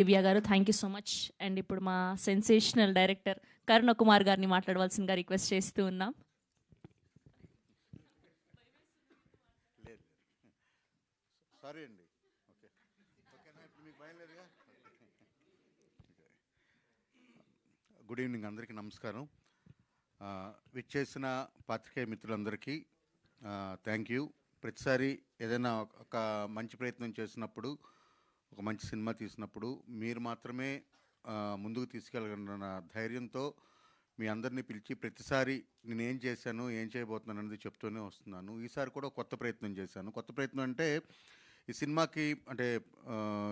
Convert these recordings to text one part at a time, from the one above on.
దివ్య గారు, thank you so much. And ఇప్పుడు మా సెన్సేషనల్ డైరెక్టర్ కరుణ కుమార్ గారిని మాట్లాడవలసిందిగా రిక్వెస్ట్ చేస్తూ ఉన్నాం. సారీ అండి. ఓకే ఓకేనా, ఇప్పుడు మీకు బయలుదేరుగా. గుడ్ ఈవినింగ్, అందరికీ నమస్కారం. విచ్చేసిన పాత్రికేయ మిత్రులందరికీ థ్యాంక్ యూ. ప్రతిసారి ఏదైనా ఒక మంచి ప్రయత్నం చేసినప్పుడు, ఒక మంచి సినిమా తీసినప్పుడు మీరు మాత్రమే ముందుకు తీసుకెళ్ళగలన్న ధైర్యంతో మీ అందరినీ పిలిచి ప్రతిసారి నేను ఏం చేశాను, ఏం చేయబోతున్నాను అనేది చెప్తూనే వస్తున్నాను. ఈసారి కూడా కొత్త ప్రయత్నం చేశాను. కొత్త ప్రయత్నం అంటే ఈ సినిమాకి అంటే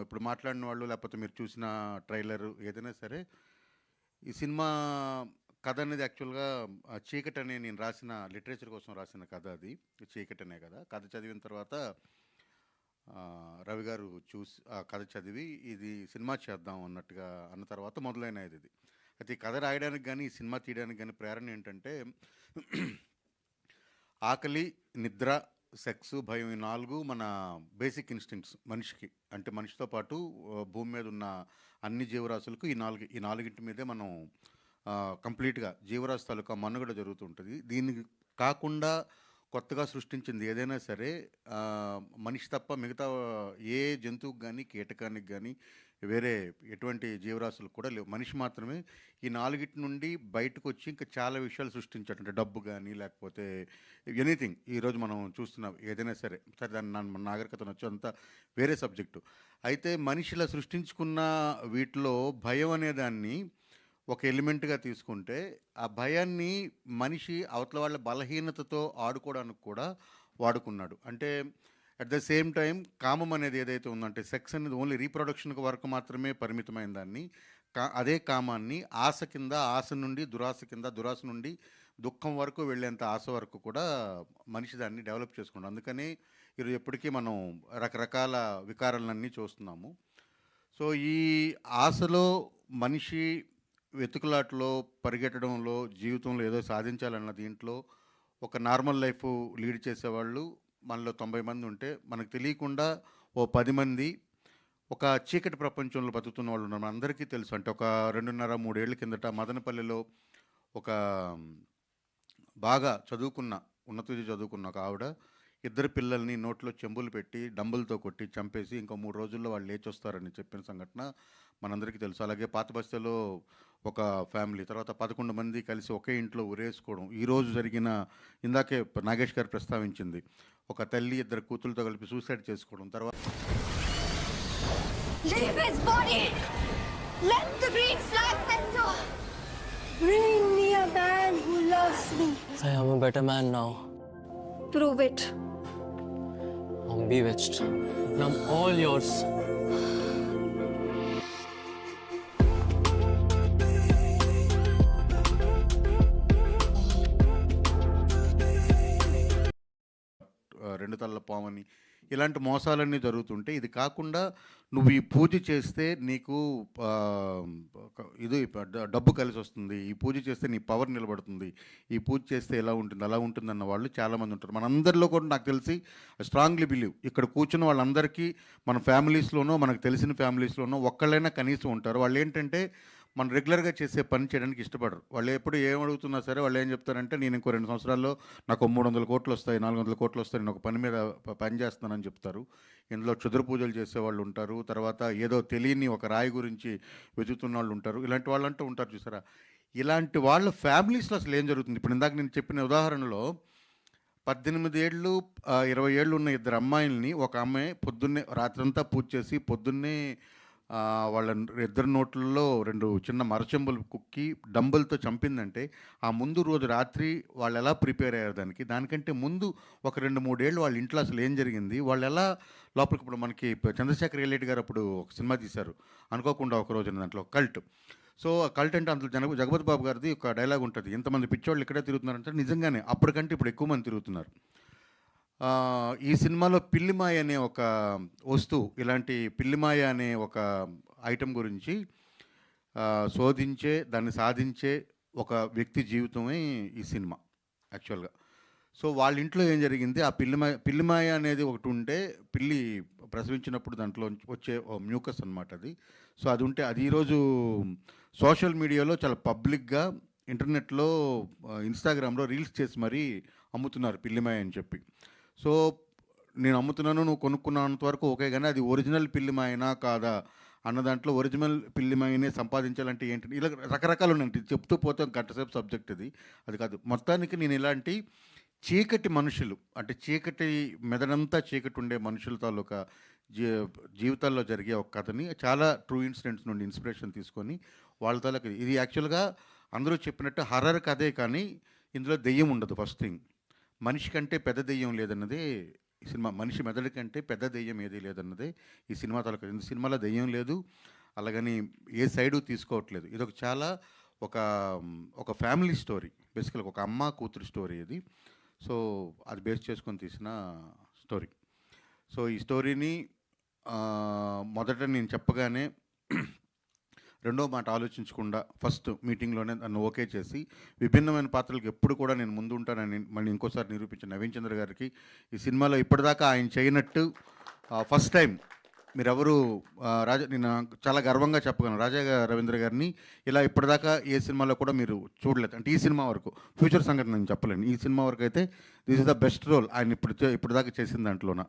ఇప్పుడు మాట్లాడిన వాళ్ళు లేకపోతే మీరు చూసిన ట్రైలర్ ఏదైనా సరే, ఈ సినిమా కథ అనేది యాక్చువల్గా చీకటి అనే నేను రాసిన లిటరేచర్ కోసం రాసిన కథ. అది చీకటి అనే కథ. కథ చదివిన తర్వాత రవి గారు చూసి ఆ కథ చదివి ఇది సినిమా చేద్దాం అన్నట్టుగా అన్న తర్వాత మొదలైనది ఇది. అయితే ఈ కథ రాయడానికి కానీ ఈ సినిమా తీయడానికి కానీ ప్రేరణ ఏంటంటే ఆకలి, నిద్ర, సెక్స్, భయం, ఈ 4 మన బేసిక్ ఇన్స్టింక్ట్స్ మనిషికి. అంటే మనిషితో పాటు భూమి మీద ఉన్న అన్ని జీవరాశులకు ఈ నాలుగింటి మీదే మనం కంప్లీట్గా జీవరాశి తాలూకా మనుగడ జరుగుతుంటుంది. దీనికి కాకుండా కొత్తగా సృష్టించింది ఏదైనా సరే మనిషి తప్ప మిగతా ఏ జంతువుకి కానీ కీటకానికి కానీ వేరే ఎటువంటి జీవరాశులకు కూడా లేవు. మనిషి మాత్రమే ఈ 4 నుండి బయటకు వచ్చి ఇంకా చాలా విషయాలు సృష్టించాడు. అంటే డబ్బు కానీ లేకపోతే ఎనీథింగ్ ఈరోజు మనం చూస్తున్నాం ఏదైనా సరే. సరే, దాన్ని నాగరికత వచ్చేంత వేరే సబ్జెక్టు. అయితే మనిషిలా సృష్టించుకున్న వీటిలో భయం అనేదాన్ని ఒక ఎలిమెంట్గా తీసుకుంటే ఆ భయాన్ని మనిషి అవతల వాళ్ళ బలహీనతతో ఆడుకోవడానికి కూడా వాడుకున్నాడు. అంటే అట్ ద సేమ్ టైం కామం అనేది ఏదైతే ఉందంటే సెక్స్ అనేది ఓన్లీ రీప్రొడక్షన్ వరకు మాత్రమే పరిమితమైన దాన్ని, అదే కామాన్ని ఆశ కింద, ఆశ నుండి దురాశ కింద, దురాశ నుండి దుఃఖం వరకు వెళ్ళేంత ఆశ వరకు కూడా మనిషి దాన్ని డెవలప్ చేసుకున్నాడు. అందుకని ఈరోజు ఎప్పటికీ మనం రకరకాల వికారాలన్నీ చూస్తున్నాము. సో ఈ ఆశలో మనిషి వెతుకులాటలో, పరిగెట్టడంలో, జీవితంలో ఏదో సాధించాలన్న దీంట్లో ఒక నార్మల్ లైఫ్ లీడ్ చేసేవాళ్ళు మనలో 90 మంది ఉంటే మనకు తెలియకుండా ఓ 10 మంది ఒక చీకటి ప్రపంచంలో బతుకుతున్న వాళ్ళు ఉన్నారు. మనందరికీ తెలుసు. అంటే ఒక 2.5-3 ఏళ్ల కిందట మదనపల్లిలో ఒక బాగా చదువుకున్న, ఉన్నత విద్య చదువుకున్న ఒక ఆవిడ 2 పిల్లల్ని నోట్లో చెంబులు పెట్టి డంబులతో కొట్టి చంపేసి ఇంకో 3 రోజుల్లో వాళ్ళు లేచొస్తారని చెప్పిన సంఘటన మనందరికీ తెలుసు. అలాగే పాత బస్తీలో ఒక ఫ్యామిలీ, తర్వాత 11 మంది కలిసి ఒకే ఇంట్లో ఉరేసుకోవడం. ఈరోజు జరిగిన, ఇందాకే నాగేష్ గారు ప్రస్తావించింది, ఒక తల్లి 2 కూతురుతో కలిపి సూసైడ్ చేసుకోవడం. తర్వాత Leave his body! Let the green flag enter! Bring me a man who loves me. I am a better man now. Prove it. I'm bewitched. And I'm all yours. రెండు తల్ల పామని ఇలాంటి మోసాలన్నీ జరుగుతుంటే, ఇది కాకుండా నువ్వు ఈ పూజ చేస్తే నీకు ఇది డబ్బు కలిసి వస్తుంది, ఈ పూజ చేస్తే నీ పవర్ నిలబడుతుంది, ఈ పూజ చేస్తే ఎలా ఉంటుంది అలా ఉంటుంది అన్న వాళ్ళు చాలామంది ఉంటారు. మనందరిలో కూడా నాకు తెలిసి స్ట్రాంగ్లీ బిలీవ్, ఇక్కడ కూర్చున్న వాళ్ళందరికీ మన ఫ్యామిలీస్లోనో, మనకు తెలిసిన ఫ్యామిలీస్లోనో ఒక్కళ్ళైనా కనీసం ఉంటారు. వాళ్ళు ఏంటంటే మనం రెగ్యులర్గా చేసే పని చేయడానికి ఇష్టపడరు. వాళ్ళు ఎప్పుడు ఏం అడుగుతున్నా సరే వాళ్ళు ఏం చెప్తారంటే, నేను ఇంకో 2 సంవత్సరాల్లో నాకు 300 కోట్లు వస్తాయి, 400 కోట్లు వస్తాయి, నేను ఒక పని మీద పని చేస్తున్నానని చెప్తారు. ఇందులో క్షుద్ర పూజలు చేసేవాళ్ళు ఉంటారు. తర్వాత ఏదో తెలియని ఒక రాయి గురించి వెతుకుతున్న వాళ్ళు ఉంటారు. ఇలాంటి వాళ్ళు అంటూ ఉంటారు చూసారా. ఇలాంటి వాళ్ళ ఫ్యామిలీస్లో అసలు ఏం జరుగుతుంది? ఇప్పుడు ఇందాక నేను చెప్పిన ఉదాహరణలో 18 ఏళ్ళు 20 ఏళ్ళు ఉన్న 2 అమ్మాయిల్ని ఒక అమ్మాయి పొద్దున్నే రాత్రంతా పూజ చేసి పొద్దున్నే వాళ్ళ 2 నోట్లలో 2 చిన్న మరచెంబులు కుక్కి డంబులతో చంపిందంటే, ఆ ముందు రోజు రాత్రి వాళ్ళు ఎలా ప్రిపేర్ అయ్యారు దానికంటే ముందు ఒక 2-3 ఏళ్ళు వాళ్ళ ఇంట్లో అసలు ఏం జరిగింది, వాళ్ళు ఎలా లోపలికి. ఇప్పుడు మనకి చంద్రశేఖర్ రెడ్డి గారు అప్పుడు ఒక సినిమా తీశారు అనుకోకుండా ఒక రోజున, దాంట్లో కల్ట్. సో ఆ కల్ట్ అంటే అందులో జగపతి బాబు గారిది ఒక డైలాగ్ ఉంటుంది, ఇంతమంది పిచ్చోళ్ళు ఇక్కడే తిరుగుతున్నారంటే నిజంగానే అప్పటికంటే ఇప్పుడు ఎక్కువ మంది తిరుగుతున్నారు. ఈ సినిమాలో పిల్లిమాయ అనే ఒక వస్తువు, ఇలాంటి పిల్లిమాయ అనే ఒక ఐటెం గురించి శోధించే, దాన్ని సాధించే ఒక వ్యక్తి జీవితమే ఈ సినిమా యాక్చువల్గా. సో వాళ్ళ ఇంట్లో ఏం జరిగింది, ఆ పిల్లిమాయ అనేది ఒకటి ఉంటే, పిల్లి ప్రసవించినప్పుడు దాంట్లో వచ్చే మ్యూకస్ అనమాట అది. సో అది ఉంటే అది ఈరోజు సోషల్ మీడియాలో చాలా పబ్లిక్గా ఇంటర్నెట్లో ఇన్స్టాగ్రామ్లో రీల్స్ చేసి మరీ అమ్ముతున్నారు పిల్లిమాయ అని చెప్పి. సో నేను అమ్ముతున్నాను, నువ్వు కొనుక్కున్నంత వరకు ఓకే, కానీ అది ఒరిజినల్ పిల్లిమాయనా కాదా అన్న దాంట్లో ఒరిజినల్ పిల్లిమాయనే సంపాదించాలంటే ఏంటి, ఇలా రకరకాలు ఉన్నాయి. చెప్తూ పోతే గంటసేపు సబ్జెక్ట్ అది కాదు. మొత్తానికి నేను ఇలాంటి చీకటి మనుషులు, అంటే చీకటి మెదడంతా చీకటి ఉండే మనుషుల తాలూకా జీవితాల్లో జరిగే ఒక కథని చాలా ట్రూ ఇన్సిడెంట్స్ నుండి ఇన్స్పిరేషన్ తీసుకొని వాళ్ళ తాలూకా, ఇది యాక్చువల్గా అందరూ చెప్పినట్టు హర్రర్ కథే, కానీ ఇందులో దెయ్యం ఉండదు. ఫస్ట్ థింగ్, మనిషి కంటే పెద్ద దెయ్యం లేదన్నదే ఈ సినిమా. మనిషి మెదడు కంటే పెద్ద దెయ్యం ఏదీ లేదన్నదే ఈ సినిమా తాలూకా. ఈ సినిమాలో దెయ్యం లేదు, అలాగని ఏ సైడు తీసుకోవట్లేదు. ఇది ఒక చాలా ఒక ఫ్యామిలీ స్టోరీ, బేసికల్గా ఒక అమ్మ కూతురు స్టోరీ ఇది. సో అది బేస్ చేసుకొని తీసిన స్టోరీ. సో ఈ స్టోరీని మొదట నేను చెప్పగానే రెండో మాట ఆలోచించకుండా ఫస్ట్ మీటింగ్లోనే నన్ను ఓకే చేసి, విభిన్నమైన పాత్రలకు ఎప్పుడు కూడా నేను ముందు ఉంటానని మళ్ళీ ఇంకోసారి నిరూపించిన నవీన్ చంద్ర గారికి, ఈ సినిమాలో ఇప్పటిదాకా ఆయన చేయనట్టు ఫస్ట్ టైం మీరెవరు నేను చాలా గర్వంగా చెప్పగలను, రాజా రవీంద్ర గారిని ఇలా ఇప్పటిదాకా ఏ సినిమాలో కూడా మీరు చూడలేదు. అంటే ఈ సినిమా వరకు, ఫ్యూచర్ సంగతి నేను చెప్పలేను, ఈ సినిమా వరకు అయితే this is the best role ఆయన ఇప్పటిదాకా చేసిన దాంట్లోన.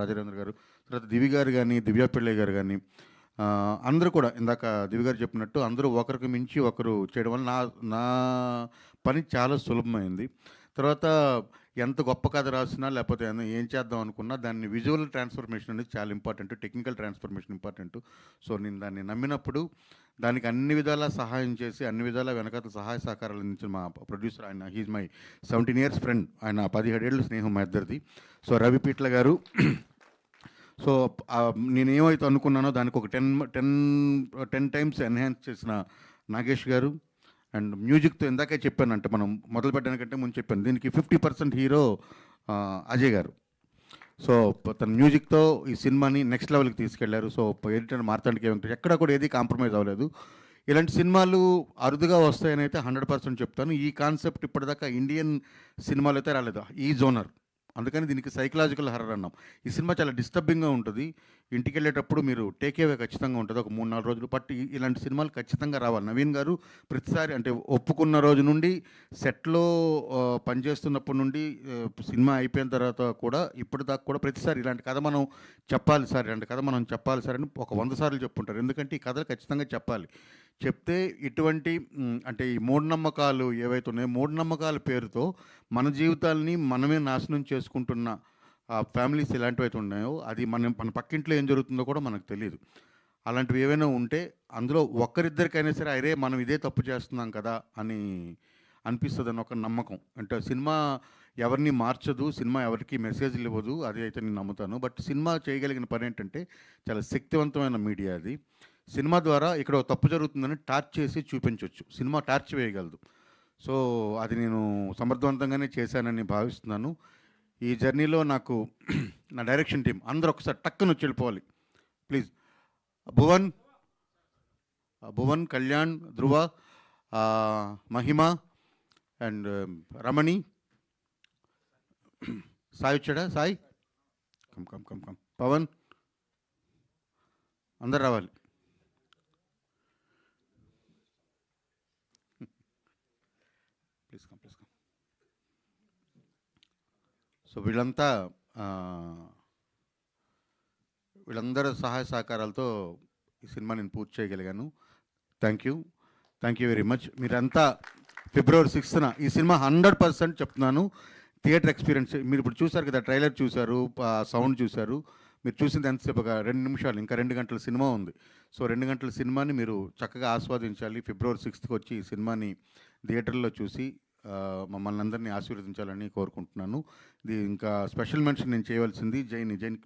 రాజా రవీంద్ర గారు, తర్వాత దివి గారు కానీ, దివ్యా పిళ్ళయ్య గారు కానీ, అందరూ కూడా ఇందాక దివి గారు చెప్పినట్టు అందరూ ఒకరికి మించి ఒకరు చేయడం వల్ల నా పని చాలా సులభమైంది. తర్వాత ఎంత గొప్ప కథ రాసినా లేకపోతే ఏం చేద్దాం అనుకున్నా దాన్ని విజువల్ ట్రాన్స్ఫర్మేషన్ అనేది చాలా important, technical transformation important. So నేను దాన్ని నమ్మినప్పుడు దానికి అన్ని విధాలా సహాయం చేసి, అన్ని విధాలా వెనకాల సహాయ సహకారాలు అందించిన మా ప్రొడ్యూసర్, ఆయన హీజ్ మై 17 years ఫ్రెండ్, ఆయన 17 ఏళ్ళ స్నేహం మా ఇద్దరిది. సో రవి పీట్ల గారు. సో నేనేమైతే అనుకున్నానో దానికి ఒక 10 times ఎన్హాన్స్ చేసిన నాగేష్ గారు. అండ్ మ్యూజిక్తో ఇందాకే చెప్పాను, అంటే మనం మొదలు పెట్టడానికంటే ముందు చెప్పాను, దీనికి 50% హీరో అజయ్ గారు. సో తన మ్యూజిక్తో ఈ సినిమాని నెక్స్ట్ లెవెల్కి తీసుకెళ్లారు. సో ఎడిటర్ మార్తాండికే వెంకటేష్ ఎక్కడ కూడా ఏది కాంప్రమైజ్ అవ్వలేదు. ఇలాంటి సినిమాలు అరుదుగా వస్తాయని అయితే 100% చెప్తాను. ఈ కాన్సెప్ట్ ఇప్పటిదాకా ఇండియన్ సినిమాలు అయితే రాలేదు, ఈ జోనర్. అందుకని దీనికి సైకలాజికల్ హర్రర్ అన్నాం. ఈ సినిమా చాలా డిస్టర్బింగ్గా ఉంటుంది, ఇంటికి వెళ్ళేటప్పుడు మీరు టేక్ అవే ఖచ్చితంగా ఉంటుంది, ఒక 3-4 రోజులు పట్టి ఇలాంటి సినిమాలు ఖచ్చితంగా రావాలి. నవీన్ గారు ప్రతిసారి, అంటే ఒప్పుకున్న రోజు నుండి, సెట్లో పనిచేస్తున్నప్పటి నుండి, సినిమా అయిపోయిన తర్వాత కూడా, ఇప్పటిదాకా కూడా ప్రతిసారి ఇలాంటి కథ మనం చెప్పాలి సార్, ఇలాంటి కథ మనం చెప్పాలి సార్ అని ఒక 100 సార్లు చెప్పుంటారు. ఎందుకంటే ఈ కథలు ఖచ్చితంగా చెప్పాలి. చెప్తే ఇటువంటి అంటే ఈ మూఢనమ్మకాలు ఏవైతే ఉన్నాయో, మూఢనమ్మకాల పేరుతో మన జీవితాలని మనమే నాశనం చేసుకుంటున్న ఫ్యామిలీస్ ఎలాంటివైతే ఉన్నాయో, అది మన పక్కింట్లో ఏం జరుగుతుందో కూడా మనకు తెలియదు. అలాంటివి ఏవైనా ఉంటే అందులో ఒక్కరిద్దరికైనా సరే అరే మనం ఇదే తప్పు చేస్తున్నాం కదా అని అనిపిస్తుంది అని ఒక నమ్మకం. అంటే సినిమా ఎవరిని మార్చదు, సినిమా ఎవరికి మెసేజ్లు ఇవ్వదు, అది అయితే నేను నమ్ముతాను. బట్ సినిమా చేయగలిగిన పని ఏంటంటే చాలా శక్తివంతమైన మీడియా అది. సినిమా ద్వారా ఇక్కడ తప్పు జరుగుతుందని టార్చ్ చేసి చూపించవచ్చు, సినిమా టార్చ్ వేయగలదు. సో అది నేను సమర్థవంతంగానే చేశానని భావిస్తున్నాను. ఈ జర్నీలో నాకు నా డైరెక్షన్ టీం అందరూ ఒకసారి టక్కున వచ్చి వెళ్ళిపోవాలి ప్లీజ్. భువన్, కళ్యాణ్, ధ్రువ, మహిమ అండ్ రమణి, సాయి వచ్చాడా, సాయి కమ్ పవన్, అందరు రావాలి. Please come. సో వీళ్ళందరూ సహాయ సహకారాలతో ఈ సినిమా నేను పూర్తి చేయగలిగాను. Thank you very much. మీరంతా February 6th ఈ సినిమా 100% చెప్తున్నాను థియేటర్ ఎక్స్పీరియన్స్. మీరు ఇప్పుడు చూసారు కదా, ట్రైలర్ చూశారు, సౌండ్ చూశారు, మీరు చూసింది ఎంతసేపు, ఒక 2 నిమిషాలు, ఇంకా 2 గంటల సినిమా ఉంది. సో 2 గంటల సినిమాని మీరు చక్కగా ఆస్వాదించాలి. February 6th వచ్చి ఈ సినిమాని థియేటర్లో చూసి మమ్మల్ని అందరినీ ఆశీర్వదించాలని కోరుకుంటున్నాను. ఇది ఇంకా స్పెషల్ మెన్షన్ నేను చేయవలసింది జైన్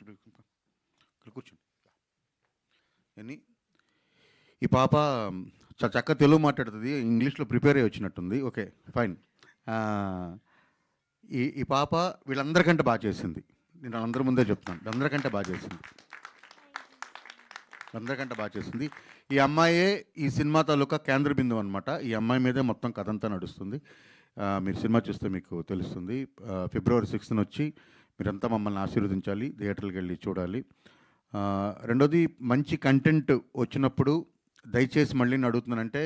కూర్చోండి. అని ఈ పాప చక్కగా తెలుగు మాట్లాడుతుంది, ఇంగ్లీష్లో ప్రిపేర్ అయ్యి వచ్చినట్టుంది. Okay fine. ఈ పాప వీళ్ళందరికంటే బాగా చేసింది, నేను అందరి ముందే చెప్తున్నాను, అందరికంటే బాగా చేసింది. ఈ అమ్మాయే ఈ సినిమా తాలూకా కేంద్ర బిందువు అనమాట. ఈ అమ్మాయి మీదే మొత్తం కథ అంతా నడుస్తుంది. మీరు సినిమా చూస్తే మీకు తెలుస్తుంది. ఫిబ్రవరి 6న వచ్చి మీరంతా మమ్మల్ని ఆశీర్వదించాలి, థియేటర్కి వెళ్ళి చూడాలి. రెండోది, మంచి కంటెంట్ వచ్చినప్పుడు దయచేసి మళ్ళీ నేను అడుగుతున్నానంటే,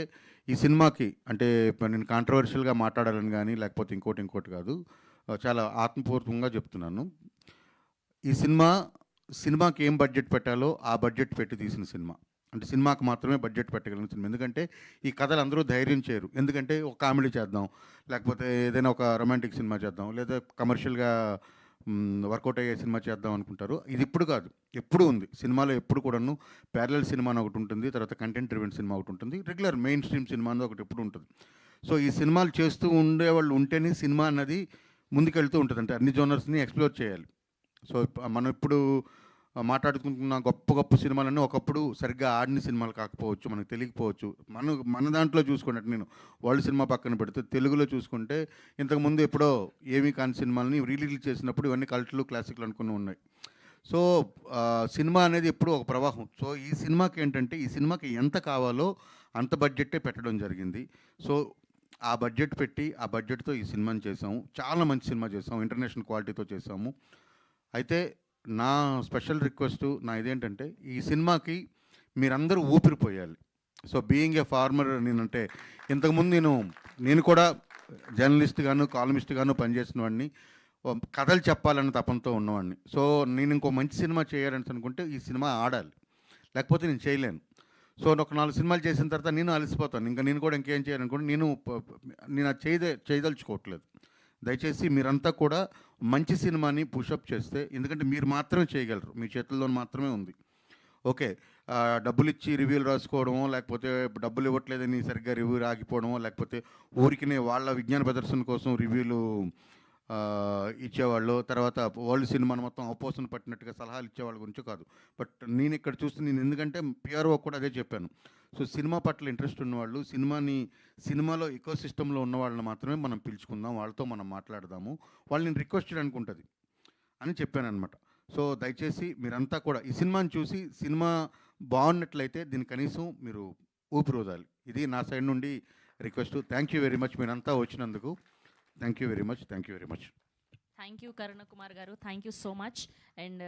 ఈ సినిమాకి అంటే నేను కాంట్రవర్షియల్గా మాట్లాడాలని కానీ లేకపోతే ఇంకోటి కాదు, చాలా ఆత్మపూర్వకంగా చెప్తున్నాను. ఈ సినిమాకి ఏం బడ్జెట్ పెట్టాలో ఆ బడ్జెట్ పెట్టి తీసిన సినిమా. అంటే సినిమాకి మాత్రమే బడ్జెట్ పెట్టగలిగిన సినిమా. ఎందుకంటే ఈ కథలు అందరూ ధైర్యం చేయరు. ఎందుకంటే ఒక కామెడీ చేద్దాం, లేకపోతే ఏదైనా ఒక రొమాంటిక్ సినిమా చేద్దాం, లేదా కమర్షియల్గా వర్కౌట్ అయ్యే సినిమా చేద్దాం అనుకుంటారు. ఇది ఇప్పుడు కాదు, ఎప్పుడు ఉంది. సినిమాలో ఎప్పుడు కూడాను ప్యారలల్ సినిమా అని ఒకటి ఉంటుంది, తర్వాత కంటెంట్ డ్రివెన్ సినిమా ఒకటి ఉంటుంది, రెగ్యులర్ మెయిన్ స్ట్రీమ్ సినిమా అనేది ఒకటి ఎప్పుడు ఉంటుంది. సో ఈ సినిమాలు చేస్తూ ఉండేవాళ్ళు ఉంటేనే సినిమా అన్నది ముందుకెళ్తూ ఉంటుంది. అంటే అన్ని జోనర్స్ని ఎక్స్ప్లోర్ చేయాలి. సో మనం ఇప్పుడు మాట్లాడుకుంటున్న గొప్ప సినిమాలన్నీ ఒకప్పుడు సరిగ్గా ఆడిన సినిమాలు కాకపోవచ్చు, మనకు తెలియకపోవచ్చు. మన దాంట్లో చూసుకున్నట్టు నేను వరల్డ్ సినిమా పక్కన పెడితే తెలుగులో చూసుకుంటే ఇంతకుముందు ఎప్పుడో ఏమీ కాని సినిమాలని రిలీజ్ చేసినప్పుడు ఇవన్నీ కల్ట్లు క్లాసిక్లు అనుకుని ఉన్నాయి. సో సినిమా అనేది ఎప్పుడు ఒక ప్రవాహం. సో ఈ సినిమాకి ఏంటంటే, ఈ సినిమాకి ఎంత కావాలో అంత బడ్జెట్టే పెట్టడం జరిగింది. సో ఆ బడ్జెట్ పెట్టి ఆ బడ్జెట్తో ఈ సినిమాని చేసాము. చాలా మంచి సినిమా చేసాము, ఇంటర్నేషనల్ క్వాలిటీతో చేసాము. అయితే నా స్పెషల్ రిక్వెస్ట్ ఇదేంటంటే, ఈ సినిమాకి మీరందరూ ఊపిరిపోయాలి. సో బీయింగ్ ఏ ఫార్మర్, నేనంటే ఇంతకుముందు నేను కూడా జర్నలిస్ట్గాను కాలమిస్ట్గాను పనిచేసిన వాడిని, కథలు చెప్పాలన్న తపంతో ఉన్నవాడిని. సో నేను ఇంకో మంచి సినిమా చేయాలని అనుకుంటే ఈ సినిమా ఆడాలి, లేకపోతే నేను చేయలేను. సో ఒక 4 సినిమాలు చేసిన తర్వాత నేను అలసిపోతాను. నేను కూడా ఇంకేం చేయాలనుకుంటే నేను అది చేయదలుచుకోవట్లేదు. దయచేసి మీరంతా కూడా మంచి సినిమాని పుషప్ చేస్తే, ఎందుకంటే మీరు మాత్రమే చేయగలరు, మీ చేతుల్లో మాత్రమే ఉంది. ఓకే, డబ్బులు ఇచ్చి రివ్యూలు రాసుకోవడమో, లేకపోతే డబ్బులు ఇవ్వట్లేదని సరిగ్గా రివ్యూ ఆగిపోవడమో, లేకపోతే ఊరికినే వాళ్ళ విజ్ఞాన ప్రదర్శన కోసం రివ్యూలు ఇచ్చేవాళ్ళు, తర్వాత వరల్డ్ సినిమాను మొత్తం అపోసన పట్టినట్టుగా సలహాలు ఇచ్చేవాళ్ళ గురించి కాదు. బట్ నేను ఇక్కడ చూస్తే ఎందుకంటే పిఆర్ఓ కూడా అదే చెప్పాను. సో సినిమా పట్ల ఇంట్రెస్ట్ ఉన్నవాళ్ళు, సినిమాలో ఎకో సిస్టంలో ఉన్న వాళ్ళని మాత్రమే మనం పిలుచుకుందాం, వాళ్ళతో మనం మాట్లాడదాము, వాళ్ళని రిక్వెస్ట్ చేయడానికి ఉంటుంది అని చెప్పాను అనమాట. సో దయచేసి మీరంతా కూడా ఈ సినిమాని చూసి, సినిమా బాగున్నట్లయితే దీన్ని కనీసం మీరు ఊపిరోదాలి. ఇది నా సైడ్ నుండి request. Thank you very much మీరంతా వచ్చినందుకు. Thank you very much. Thank you Karuna Kumar garu, thank you so much. And